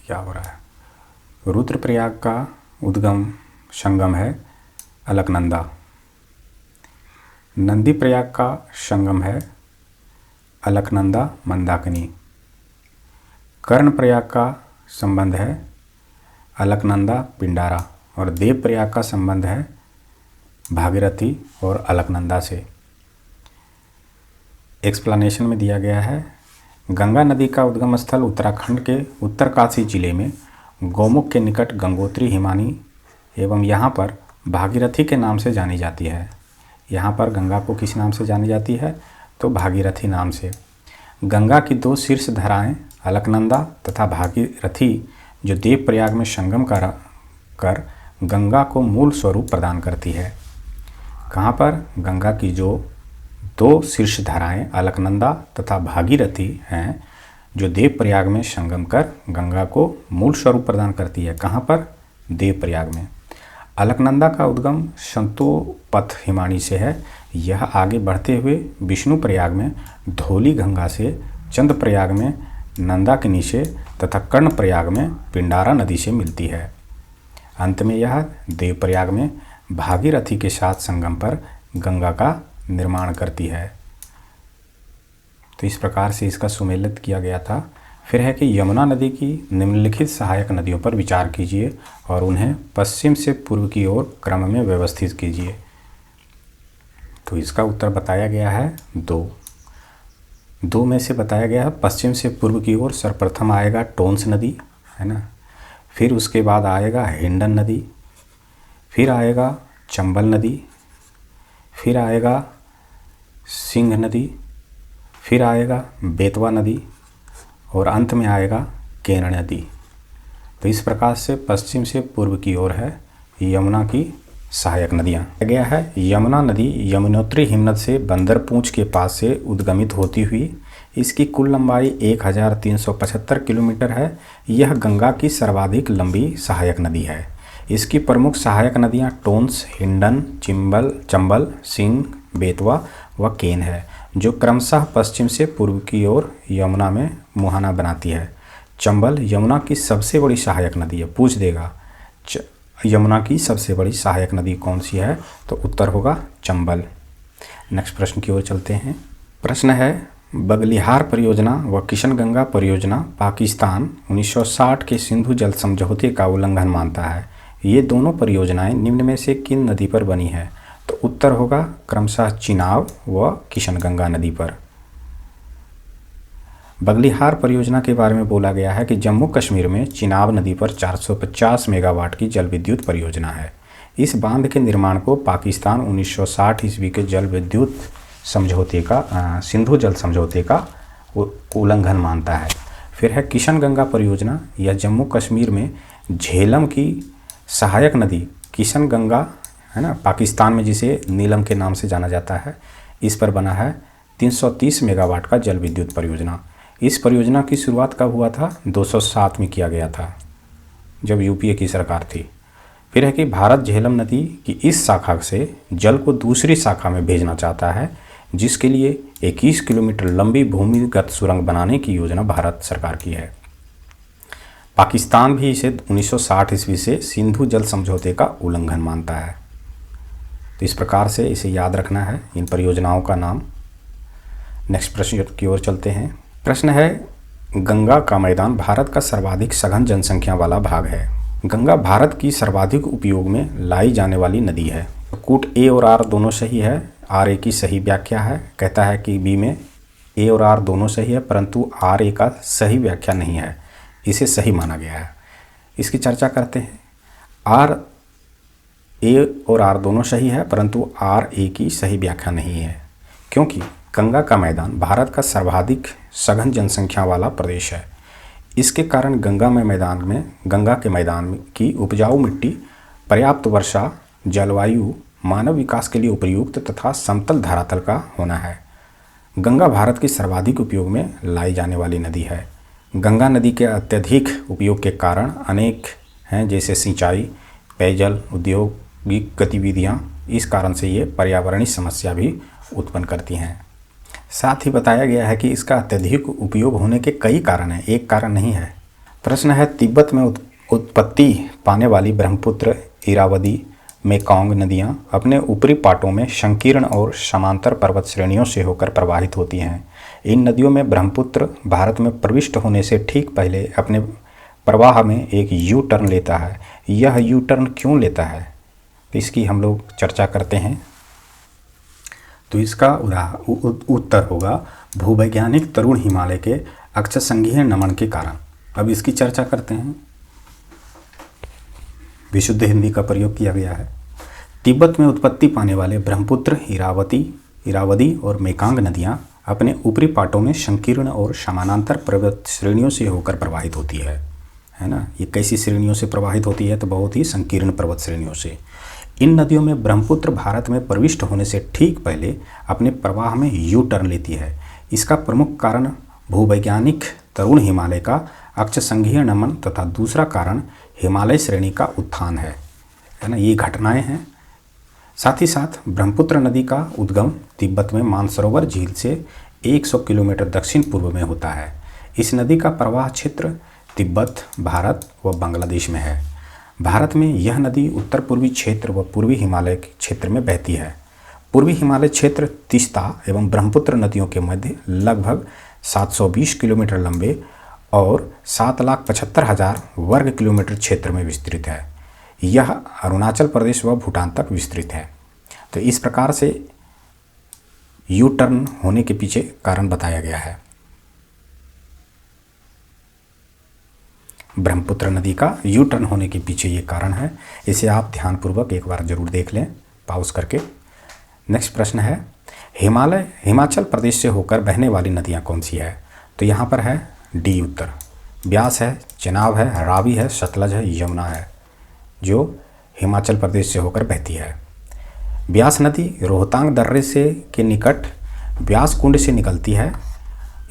[SPEAKER 1] क्या हो रहा है? रुद्रप्रयाग का उद्गम संगम है अलकनंदा। नंदी प्रयाग का संगम है अलकनंदा मंदाकिनी। कर्णप्रयाग का संबंध है अलकनंदा पिंडारा और देवप्रयाग का संबंध है भागीरथी और अलकनंदा से। एक्सप्लेनेशन में दिया गया है, गंगा नदी का उद्गम स्थल उत्तराखंड के उत्तरकाशी जिले में गौमुख के निकट गंगोत्री हिमानी एवं यहाँ पर भागीरथी के नाम से जानी जाती है। यहाँ पर गंगा को किस नाम से जानी जाती है? तो भागीरथी नाम से। गंगा की 2 शीर्ष धाराएं अलकनंदा तथा भागीरथी जो देवप्रयाग में संगम कर गंगा को मूल स्वरूप प्रदान करती है। कहाँ पर? गंगा की जो 2 शीर्ष धाराएं अलकनंदा तथा भागीरथी हैं जो देवप्रयाग में संगम कर गंगा को मूल स्वरूप प्रदान करती है। कहाँ पर? देवप्रयाग में। अलकनंदा का उद्गम संतोपथ हिमानी से है। यह आगे बढ़ते हुए विष्णुप्रयाग में धौली गंगा से, चंद्रप्रयाग में नंदाकिनी से तथा कर्णप्रयाग में पिंडारा नदी से मिलती है। अंत में यह देवप्रयाग में भागीरथी के साथ संगम पर गंगा का निर्माण करती है। तो इस प्रकार से इसका सुमेलित किया गया था। फिर है कि यमुना नदी की निम्नलिखित सहायक नदियों पर विचार कीजिए और उन्हें पश्चिम से पूर्व की ओर क्रम में व्यवस्थित कीजिए। तो इसका उत्तर बताया गया है 2 में से बताया गया है पश्चिम से पूर्व की ओर सर्वप्रथम आएगा टोंस नदी, है ना। फिर उसके बाद आएगा हिंडन नदी, फिर आएगा चंबल नदी, फिर आएगा सिंह नदी, फिर आएगा बेतवा नदी और अंत में आएगा केन नदी। तो इस प्रकार से पश्चिम से पूर्व की ओर है यमुना की सहायक नदियाँ। गया है यमुना नदी यमुनोत्री हिमनद से बंदरपूंछ के पास से उद्गमित होती हुई इसकी कुल लंबाई 1375 किलोमीटर है। यह गंगा की सर्वाधिक लंबी सहायक नदी है। इसकी प्रमुख सहायक नदियाँ टोंस, हिंडन, चंबल, सिंह, बेतवा व केन है, जो क्रमशः पश्चिम से पूर्व की ओर यमुना में मुहाना बनाती है। चंबल यमुना की सबसे बड़ी सहायक नदी है। पूछ देगा यमुना की सबसे बड़ी सहायक नदी कौन सी है? तो उत्तर होगा चंबल। नेक्स्ट प्रश्न की ओर चलते हैं। प्रश्न है, बगलिहार परियोजना व किशनगंगा परियोजना पाकिस्तान 1960 के सिंधु जल समझौते का उल्लंघन मानता है। ये दोनों परियोजनाएं निम्न में से किन नदी पर बनी है? तो उत्तर होगा क्रमशः चिनाब व किशनगंगा नदी पर। बगलिहार परियोजना के बारे में बोला गया है कि जम्मू कश्मीर में चिनाब नदी पर 450 मेगावाट की जल विद्युत परियोजना है। इस बांध के निर्माण को पाकिस्तान 1960 ईस्वी के जल विद्युत समझौते का सिंधु जल समझौते का उल्लंघन मानता है। फिर है किशनगंगा परियोजना। यह जम्मू कश्मीर में झेलम की सहायक नदी किशनगंगा, है ना, पाकिस्तान में जिसे नीलम के नाम से जाना जाता है, इस पर बना है 330 मेगावाट का जल विद्युत परियोजना। इस परियोजना की शुरुआत कब हुआ था? 207 में किया गया था, जब यूपीए की सरकार थी। फिर है कि भारत झेलम नदी की इस शाखा से जल को दूसरी शाखा में भेजना चाहता है, जिसके लिए 21 किलोमीटर लंबी भूमिगत सुरंग बनाने की योजना भारत सरकार की है। पाकिस्तान भी इसे 1960 ईस्वी से सिंधु जल समझौते का उल्लंघन मानता है। तो इस प्रकार से इसे याद रखना है इन परियोजनाओं का नाम। नेक्स्ट प्रश्न की ओर चलते हैं। प्रश्न है, गंगा का मैदान भारत का सर्वाधिक सघन जनसंख्या वाला भाग है। गंगा भारत की सर्वाधिक उपयोग में लाई जाने वाली नदी है। कूट ए और आर दोनों सही है। आर ए की सही व्याख्या है। कहता है कि बी में ए और आर दोनों सही है, परंतु आर ए का सही व्याख्या नहीं है, इसे सही माना गया है। इसकी चर्चा करते हैं। आर ए और आर दोनों सही है, परंतु आर ए की सही व्याख्या नहीं है, क्योंकि गंगा का मैदान भारत का सर्वाधिक सघन जनसंख्या वाला प्रदेश है। इसके कारण गंगा के मैदान की उपजाऊ मिट्टी, पर्याप्त वर्षा, जलवायु मानव विकास के लिए उपयुक्त तथा समतल धरातल का होना है। गंगा भारत की सर्वाधिक उपयोग में लाई जाने वाली नदी है। गंगा नदी के अत्यधिक उपयोग के कारण अनेक हैं, जैसे सिंचाई, पेयजल, औद्योगिक गतिविधियां। इस कारण से ये पर्यावरणीय समस्या भी उत्पन्न करती हैं। साथ ही बताया गया है कि इसका अत्यधिक उपयोग होने के कई कारण हैं, एक कारण नहीं है। प्रश्न है, तिब्बत में उत्पत्ति पाने वाली ब्रह्मपुत्र, इरावदी, मेकॉन्ग नदियां अपने ऊपरी पाटों में संकीर्ण और समांतर पर्वत श्रेणियों से होकर प्रवाहित होती हैं। इन नदियों में ब्रह्मपुत्र भारत में प्रविष्ट होने से ठीक पहले अपने प्रवाह में एक यू टर्न लेता है। यह यू टर्न क्यों लेता है, इसकी हम लोग चर्चा करते हैं। तो इसका उत्तर होगा भूवैज्ञानिक तरुण हिमालय के अक्षसंघीय नमन के कारण। अब इसकी चर्चा करते हैं। विशुद्ध हिंदी का प्रयोग किया गया है। तिब्बत में उत्पत्ति पाने वाले ब्रह्मपुत्र, इरावदी और मेकांग नदियां अपने ऊपरी पाटों में संकीर्ण और समानांतर पर्वत श्रेणियों से होकर प्रवाहित होती है ना। ये कैसी श्रेणियों से प्रवाहित होती है, तो बहुत ही संकीर्ण पर्वत श्रेणियों से। इन नदियों में ब्रह्मपुत्र भारत में प्रविष्ट होने से ठीक पहले अपने प्रवाह में यू टर्न लेती है। इसका प्रमुख कारण भूवैज्ञानिक तरुण हिमालय का अक्षसंघीय नमन तथा दूसरा कारण हिमालय श्रेणी का उत्थान है ना। ये घटनाएं हैं। साथ ही साथ ब्रह्मपुत्र नदी का उद्गम तिब्बत में मानसरोवर झील से 100 किलोमीटर दक्षिण पूर्व में होता है। इस नदी का प्रवाह क्षेत्र तिब्बत, भारत व बांग्लादेश में है। भारत में यह नदी उत्तर पूर्वी क्षेत्र व पूर्वी हिमालय क्षेत्र में बहती है। पूर्वी हिमालय क्षेत्र तीस्ता एवं ब्रह्मपुत्र नदियों के मध्य लगभग 720 किलोमीटर लंबे और 7,75,000 वर्ग किलोमीटर क्षेत्र में विस्तृत है। यह अरुणाचल प्रदेश व भूटान तक विस्तृत है। तो इस प्रकार से यू टर्न होने के पीछे कारण बताया गया है। ब्रह्मपुत्र नदी का यू टर्न होने के पीछे ये कारण है। इसे आप ध्यानपूर्वक एक बार जरूर देख लें, पॉज करके। नेक्स्ट प्रश्न है, हिमाचल प्रदेश से होकर बहने वाली नदियाँ कौन सी है? तो यहाँ पर है डी उत्तर। ब्यास है, चेनाब है, रावी है, सतलज है, यमुना है, जो हिमाचल प्रदेश से होकर बहती है। ब्यास नदी रोहतांग दर्रे के निकट ब्यास कुंड से निकलती है।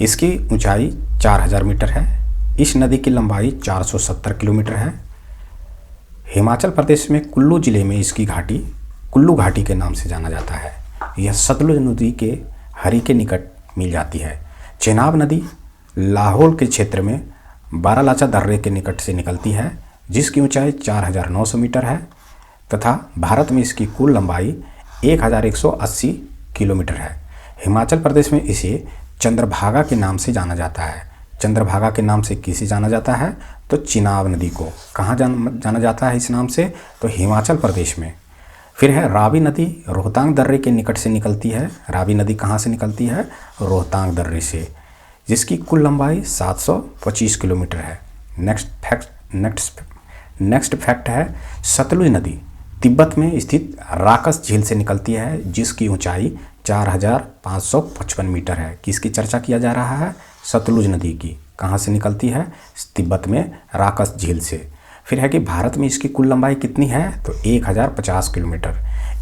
[SPEAKER 1] इसकी ऊंचाई 4000 मीटर है। इस नदी की लंबाई 470 किलोमीटर है। हिमाचल प्रदेश में कुल्लू जिले में इसकी घाटी कुल्लू घाटी के नाम से जाना जाता है। यह सतलुज नदी के हरी के निकट मिल जाती है। चेनाब नदी लाहौल के क्षेत्र में बारालाचा दर्रे के निकट से निकलती है, जिसकी ऊंचाई 4900 मीटर है तथा भारत में इसकी कुल लंबाई 1180 किलोमीटर है। हिमाचल प्रदेश में इसे चंद्रभागा के नाम से जाना जाता है। चंद्रभागा के नाम से किसे जाना जाता है? तो चिनाब नदी को। कहाँ जाना जाता है इस नाम से? तो हिमाचल प्रदेश में। फिर है रावी नदी, रोहतांग दर्रे के निकट से निकलती है। रावी नदी कहाँ से निकलती है? रोहतांग दर्रे से, जिसकी कुल लंबाई 725 किलोमीटर है। नेक्स्ट फैक्ट है, सतलुज नदी तिब्बत में स्थित राकस झील से निकलती है, जिसकी ऊंचाई 4555 मीटर है। किसकी चर्चा किया जा रहा है? सतलुज नदी की। कहाँ से निकलती है? तिब्बत में राकस झील से। फिर है कि भारत में इसकी कुल लंबाई कितनी है? तो 1050 किलोमीटर।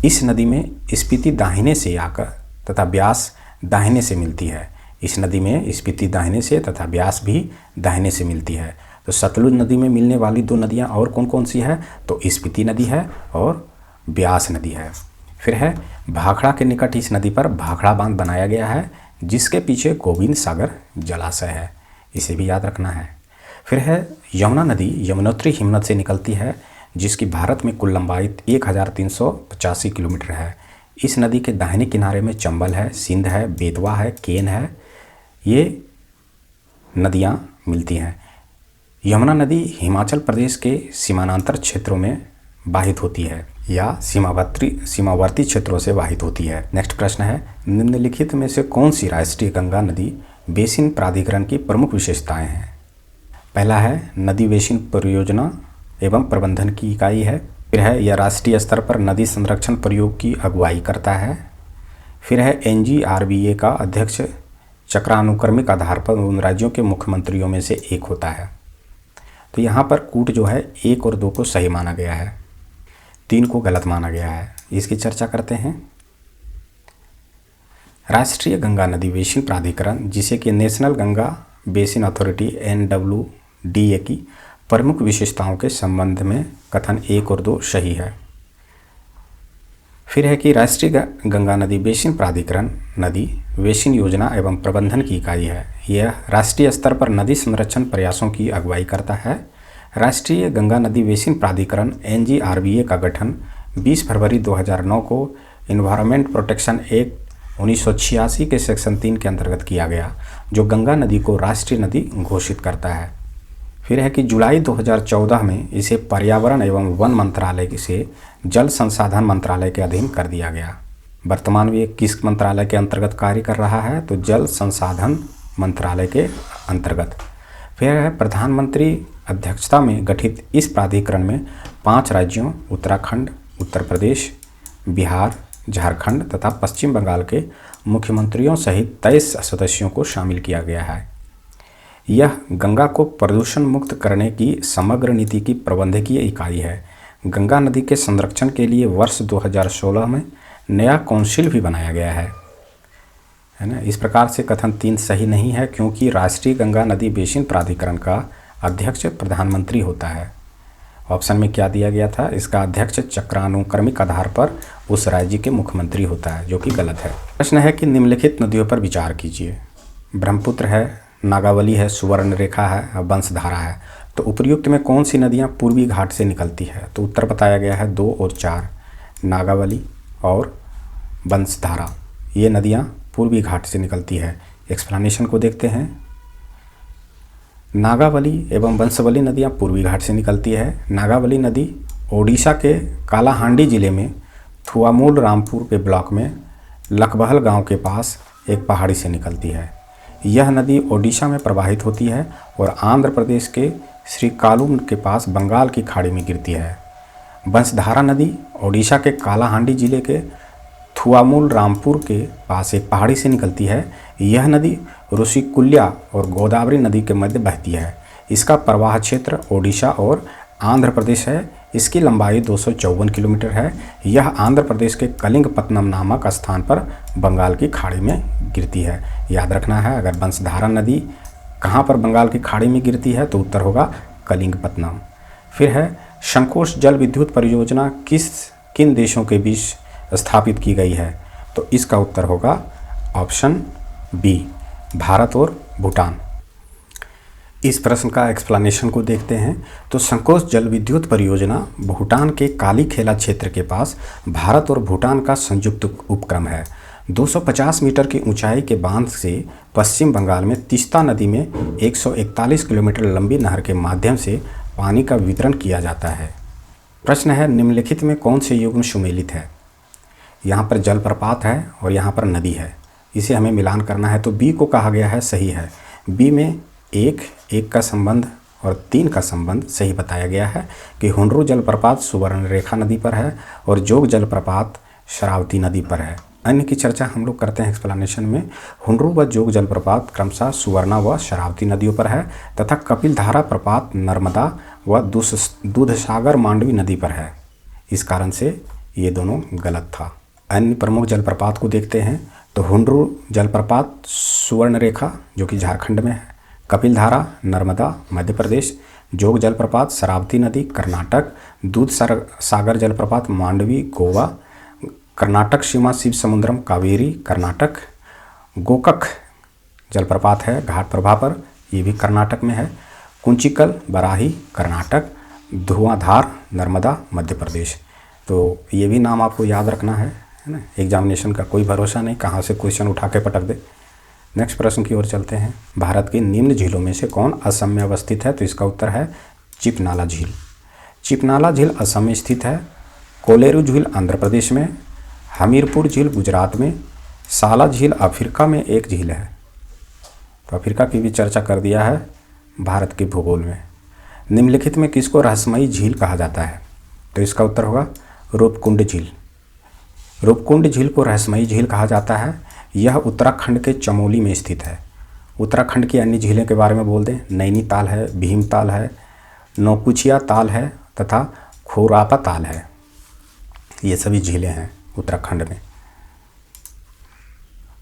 [SPEAKER 1] इस नदी में स्पीति दाहिने से आकर तथा ब्यास दाहिने से मिलती है। इस नदी में स्पीति दाहिने से तथा ब्यास भी दाहिने से मिलती है। तो सतलुज नदी में मिलने वाली दो नदियाँ और कौन कौन सी है? तो स्पीति नदी है और ब्यास नदी है। फिर है भाखड़ा के निकट इस नदी पर भाखड़ा बांध बनाया गया है, जिसके पीछे गोविंद सागर जलाशय है, इसे भी याद रखना है। फिर है यमुना नदी यमुनोत्री हिमनद से निकलती है, जिसकी भारत में कुल लंबाई 1385 किलोमीटर है। इस नदी के दाहिने किनारे में चंबल है, सिंध है, बेतवा है, केन है, ये नदियाँ मिलती हैं। यमुना नदी हिमाचल प्रदेश के सीमानांतर क्षेत्रों में वाहित होती है या सीमावर्ती क्षेत्रों से वाहित होती है। नेक्स्ट प्रश्न है, निम्नलिखित में से कौन सी राष्ट्रीय गंगा नदी बेसिन प्राधिकरण की प्रमुख विशेषताएं हैं? पहला है नदी बेसिन परियोजना एवं प्रबंधन की इकाई है। फिर है यह राष्ट्रीय स्तर पर नदी संरक्षण प्रयोग की अगुवाई करता है। फिर है NGRBA का अध्यक्ष चक्रानुक्रमिक आधार पर उन राज्यों के मुख्यमंत्रियों में से एक होता है। तो यहाँ पर कूट जो है 1 और 2 को सही माना गया है, 3 को गलत माना गया है। इसकी चर्चा करते हैं। राष्ट्रीय गंगा नदी बेसिन प्राधिकरण, जिसे कि national Ganga basin authority NWDA की प्रमुख विशेषताओं के संबंध में कथन 1 और 2 सही है। फिर है कि राष्ट्रीय गंगा नदी बेसिन प्राधिकरण नदी बेसिन योजना एवं प्रबंधन की इकाई है। यह राष्ट्रीय स्तर पर नदी संरक्षण प्रयासों की अगुवाई करता है। राष्ट्रीय गंगा नदी बेसिन प्राधिकरण NGRBA का गठन 20 फरवरी 2009 को इन्वायरमेंट प्रोटेक्शन एक्ट 1986 के सेक्शन 3 के अंतर्गत किया गया, जो गंगा नदी को राष्ट्रीय नदी घोषित करता है। फिर है कि जुलाई 2014 में इसे पर्यावरण एवं वन मंत्रालय से जल संसाधन मंत्रालय के अधीन कर दिया गया। वर्तमान में ये किस मंत्रालय के अंतर्गत कार्य कर रहा है? तो जल संसाधन मंत्रालय के अंतर्गत। फिर है प्रधानमंत्री अध्यक्षता में गठित इस प्राधिकरण में 5 राज्यों उत्तराखंड, उत्तर प्रदेश, बिहार, झारखंड तथा पश्चिम बंगाल के मुख्यमंत्रियों सहित 23 सदस्यों को शामिल किया गया है। यह गंगा को प्रदूषण मुक्त करने की समग्र नीति की प्रबंधकीय इकाई है। गंगा नदी के संरक्षण के लिए वर्ष 2016 में नया काउंसिल भी बनाया गया है ना। इस प्रकार से कथन 3 सही नहीं है, क्योंकि राष्ट्रीय गंगा नदी बेसिन प्राधिकरण का अध्यक्ष प्रधानमंत्री होता है। ऑप्शन में क्या दिया गया था? इसका अध्यक्ष चक्रानुक्रमिक आधार पर उस राज्य के मुख्यमंत्री होता है, जो कि गलत है। प्रश्न है कि निम्नलिखित नदियों पर विचार कीजिए। ब्रह्मपुत्र है, नागावली है, सुवर्णरेखा है और बंसधारा है। तो उपर्युक्त में कौन सी नदियां पूर्वी घाट से निकलती है? तो उत्तर बताया गया है 2 और 4, नागावली और बंसधारा। ये नदियां पूर्वी घाट से निकलती है। एक्सप्लेनेशन को देखते हैं। नागावली एवं बंसवली नदियां पूर्वी घाट से निकलती है। नागावली नदी ओडिशा के कालाहांडी जिले में थुआमूल रामपुर के ब्लॉक में लकबहल गांव के पास एक पहाड़ी से निकलती है। यह नदी ओडिशा में प्रवाहित होती है और आंध्र प्रदेश के श्रीकाकुलम के पास बंगाल की खाड़ी में गिरती है। बंसधारा नदी ओडिशा के कालाहांडी जिले के थुआमूल रामपुर के पास एक पहाड़ी से निकलती है। यह नदी ऋषिकुल्या और गोदावरी नदी के मध्य बहती है। इसका प्रवाह क्षेत्र ओडिशा और आंध्र प्रदेश है। इसकी लंबाई 254 किलोमीटर है। यह आंध्र प्रदेश के कलिंगपत्तनम नामक स्थान पर बंगाल की खाड़ी में गिरती है। याद रखना है, अगर बंसधारा नदी कहाँ पर बंगाल की खाड़ी में गिरती है तो उत्तर होगा कलिंगपत्तनम। फिर है संकोच जल विद्युत परियोजना किन देशों के बीच स्थापित की गई है? तो इसका उत्तर होगा ऑप्शन बी, भारत और भूटान। इस प्रश्न का एक्सप्लेनेशन को देखते हैं। तो संकोच जल विद्युत परियोजना भूटान के कालीखेला क्षेत्र के पास भारत और भूटान का संयुक्त उपक्रम है। 250 मीटर की ऊंचाई के बांध से पश्चिम बंगाल में तीस्ता नदी में 141 किलोमीटर लंबी नहर के माध्यम से पानी का वितरण किया जाता है। प्रश्न है, निम्नलिखित में कौन से युग्म सुमेलित है? यहाँ पर जलप्रपात है और यहाँ पर नदी है, इसे हमें मिलान करना है। तो बी को कहा गया है सही है। बी में 1 का संबंध और 3 का संबंध सही बताया गया है कि हुंड्रू जलप्रपात सुवर्णरेखा नदी पर है और जोग जलप्रपात शरावती नदी पर है। अन्य की चर्चा हम लोग करते हैं एक्सप्लेनेशन में। हुंड्रू व जोग जलप्रपात क्रमशः सुवर्णा व शरावती नदियों पर है तथा कपिलधारा प्रपात नर्मदा व दूधसागर मांडवी नदी पर है। इस कारण से ये दोनों गलत था। अन्य प्रमुख जलप्रपात को देखते हैं। तो हुंड्रू जलप्रपात सुवर्णरेखा जो कि झारखंड में है, कपिलधारा नर्मदा मध्य प्रदेश, जोग जलप्रपात शरावती नदी कर्नाटक, दूधसागर जलप्रपात मांडवी गोवा, कर्नाटक सीमा शिव समुद्रम कावेरी कर्नाटक। गोकक जलप्रपात है घाट प्रभा पर, ये भी कर्नाटक में है। कुंचिकल बराही कर्नाटक। धुआंधार नर्मदा मध्य प्रदेश। तो ये भी नाम आपको याद रखना है ना। एग्जामिनेशन का कोई भरोसा नहीं, कहाँ से क्वेश्चन उठा के पटक दे। नेक्स्ट प्रश्न की ओर चलते हैं। भारत की निम्न झीलों में से कौन असम में अवस्थित है? तो इसका उत्तर है चिपनाला झील। चिपनाला झील असम में स्थित है। कोलेरू झील आंध्र प्रदेश में। हमीरपुर झील गुजरात में। साला झील अफ्रीका में एक झील है। तो अफ्रीका की भी चर्चा कर दिया है भारत के भूगोल में। निम्नलिखित में किसको रहस्यमयी झील कहा जाता है? तो इसका उत्तर होगा रूपकुंड झील। रूपकुंड झील को रहस्यमयी झील कहा जाता है। यह उत्तराखंड के चमोली में स्थित है। उत्तराखंड की अन्य झीलें के बारे में बोल दें, नैनीताल है, भीमताल है, नौकुचिया ताल है तथा खोरापा ताल है। ये सभी झीलें हैं उत्तराखंड में।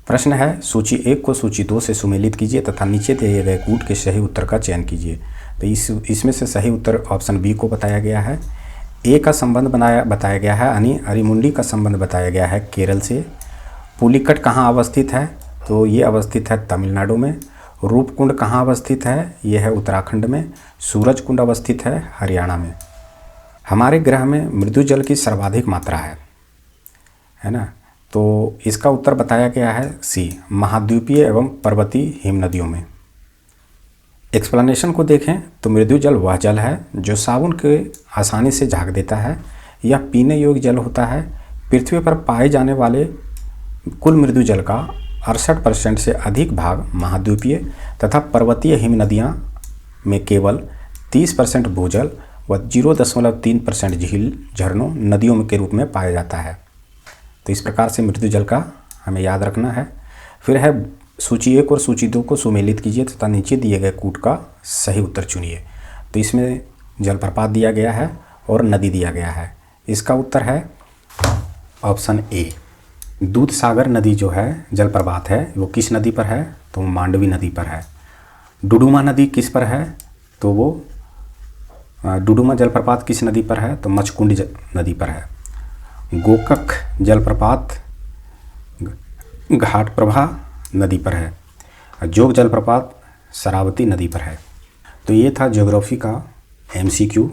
[SPEAKER 1] प्रश्न है सूची 1 को सूची 2 से सुमेलित कीजिए तथा नीचे दिए गए कूट के सही उत्तर का चयन कीजिए। तो इसमें से सही उत्तर ऑप्शन बी को बताया गया है। ए का संबंध बताया गया है अरिमुंडी का संबंध बताया गया है केरल से। पुलिकट कहाँ अवस्थित है? तो ये अवस्थित है तमिलनाडु में। रूपकुंड कहाँ अवस्थित है? ये है उत्तराखंड में। सूरजकुंड अवस्थित है हरियाणा में। हमारे ग्रह में मृदु जल की सर्वाधिक मात्रा है ना। तो इसका उत्तर बताया गया है सी, महाद्वीपीय एवं पर्वतीय हिम नदियों में। एक्सप्लेनेशन को देखें तो मृदु जल वह जल है जो साबुन के आसानी से झाग देता है। यह पीने योग्य जल होता है। पृथ्वी पर पाए जाने वाले कुल मृदु जल का 68% से अधिक भाग महाद्वीपीय तथा पर्वतीय हिम नदियाँ में केवल 30% भूजल व 0.3% झील झरनों नदियों के रूप में पाया जाता है। तो इस प्रकार से मृदु जल का हमें याद रखना है। फिर है सूची 1 और सूची 2 को सुमेलित कीजिए तथा नीचे दिए गए कूट का सही उत्तर चुनिए। तो इसमें जलप्रपात दिया गया है और नदी दिया गया है। इसका उत्तर है ऑप्शन ए। दूध सागर नदी जो है जलप्रपात है वो किस नदी पर है? तो मांडवी नदी पर है। डुडुमा नदी किस पर है? तो वो डुडुमा जलप्रपात किस नदी पर है? तो मचकुंडी नदी पर है। गोकक जलप्रपात घाट प्रभा नदी पर है। जोग जलप्रपात शरावती नदी पर है। तो ये था ज्योग्राफी का MCQ।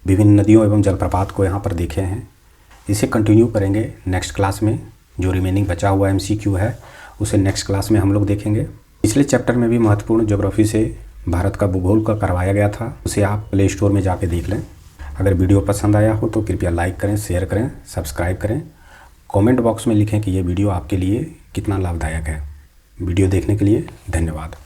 [SPEAKER 1] विभिन्न नदियों एवं जलप्रपात को यहाँ पर देखे हैं। इसे कंटिन्यू करेंगे नेक्स्ट क्लास में। जो रिमेनिंग बचा हुआ MCQ है उसे नेक्स्ट क्लास में हम लोग देखेंगे। पिछले चैप्टर में भी महत्वपूर्ण ज्योग्राफी से भारत का भूगोल का करवाया गया था, उसे आप प्ले स्टोर में जाके देख लें। अगर वीडियो पसंद आया हो तो कृपया लाइक करें, शेयर करें, सब्सक्राइब करें। कमेंट बॉक्स में लिखें कि ये वीडियो आपके लिए कितना लाभदायक है। वीडियो देखने के लिए धन्यवाद।